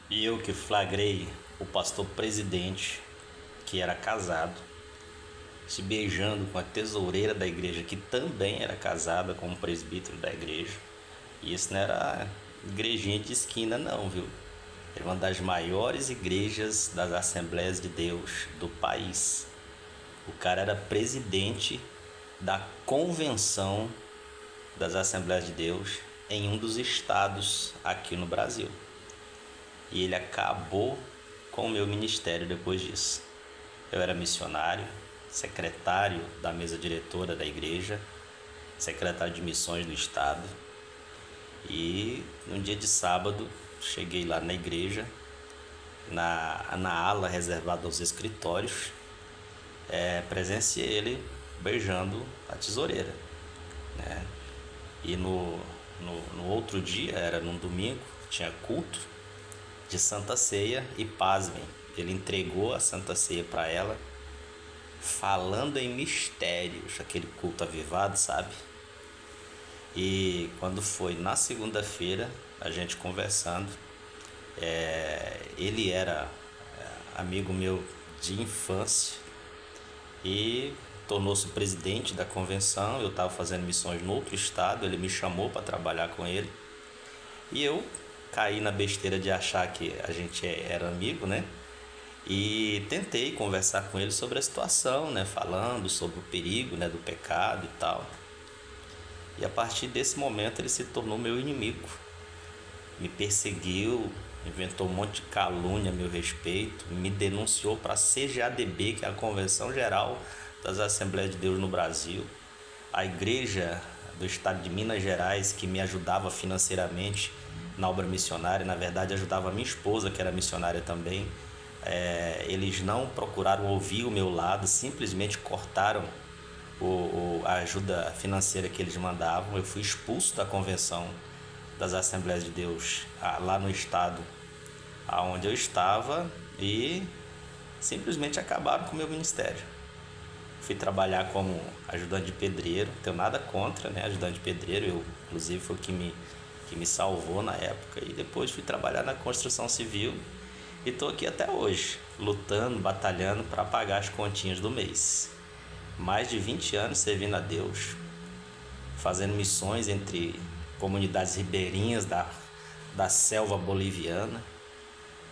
E eu que flagrei o pastor presidente, que era casado, se beijando com a tesoureira da igreja, que também era casada com o presbítero da igreja. E isso não era igrejinha de esquina não, viu? Era uma das maiores igrejas das Assembleias de Deus do país. O cara era presidente da convenção das Assembleias de Deus em um dos estados aqui no Brasil. E ele acabou com o meu ministério depois disso. Eu era missionário, secretário da mesa diretora da igreja, secretário de missões do estado. E no dia de sábado cheguei lá na igreja, na ala reservada aos escritórios, presenciei ele beijando a tesoureira, né? E no outro dia, era num domingo, tinha culto de Santa Ceia e pasmem, ele entregou a Santa Ceia para ela, falando em mistérios, aquele culto avivado, sabe? E quando foi na segunda-feira, a gente conversando, ele era amigo meu de infância e tornou-se presidente da convenção. Eu estava fazendo missões no outro estado, ele me chamou para trabalhar com ele e eu caí na besteira de achar que a gente era amigo, né? E tentei conversar com ele sobre a situação, né? Falando sobre o perigo, né? Do pecado e tal. E a partir desse momento ele se tornou meu inimigo. Me perseguiu, inventou um monte de calúnia a meu respeito, me denunciou para a CGADB, que é a Convenção Geral das Assembleias de Deus no Brasil. A igreja do estado de Minas Gerais, que me ajudava financeiramente na obra missionária, na verdade ajudava a minha esposa, que era missionária também. Eles não procuraram ouvir o meu lado, simplesmente cortaram a ajuda financeira que eles mandavam. Eu fui expulso da convenção das Assembleias de Deus lá no estado onde eu estava e simplesmente acabaram com o meu ministério. Fui trabalhar como ajudante de pedreiro, não tenho nada contra, né? Ajudante de pedreiro, eu inclusive foi o que me salvou na época. E depois fui trabalhar na construção civil e estou aqui até hoje, lutando, batalhando para pagar as continhas do mês. Mais de 20 anos servindo a Deus, fazendo missões entre comunidades ribeirinhas da selva boliviana,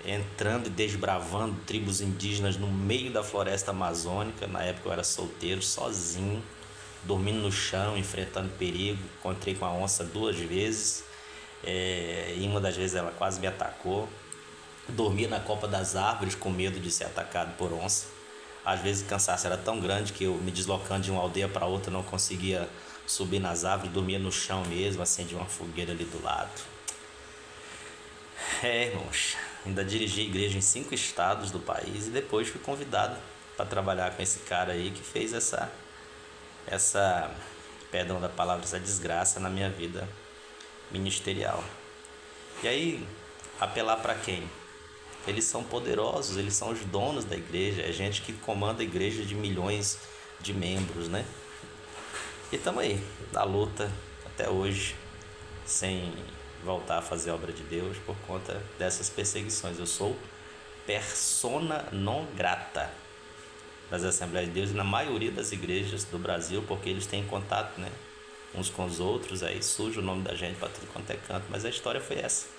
entrando e desbravando tribos indígenas no meio da floresta amazônica. Na época eu era solteiro, sozinho, dormindo no chão, enfrentando perigo. Encontrei com a onça 2 vezes, e uma das vezes ela quase me atacou. Dormia na copa das árvores com medo de ser atacado por onça. Às vezes o cansaço era tão grande que eu, me deslocando de uma aldeia para outra, não conseguia subir nas árvores, dormia no chão mesmo, acendia uma fogueira ali do lado. Irmãos, ainda dirigi igreja em 5 estados do país e depois fui convidado para trabalhar com esse cara aí que fez essa, perdão da palavra, essa desgraça na minha vida ministerial. E aí, apelar para quem? Eles são poderosos, eles são os donos da igreja, é gente que comanda a igreja de milhões de membros, né? E estamos aí, na luta até hoje, sem voltar a fazer a obra de Deus por conta dessas perseguições. Eu sou persona non grata das Assembleias de Deus e na maioria das igrejas do Brasil, porque eles têm contato, né, uns com os outros, aí suja o nome da gente para tudo quanto é canto, mas a história foi essa.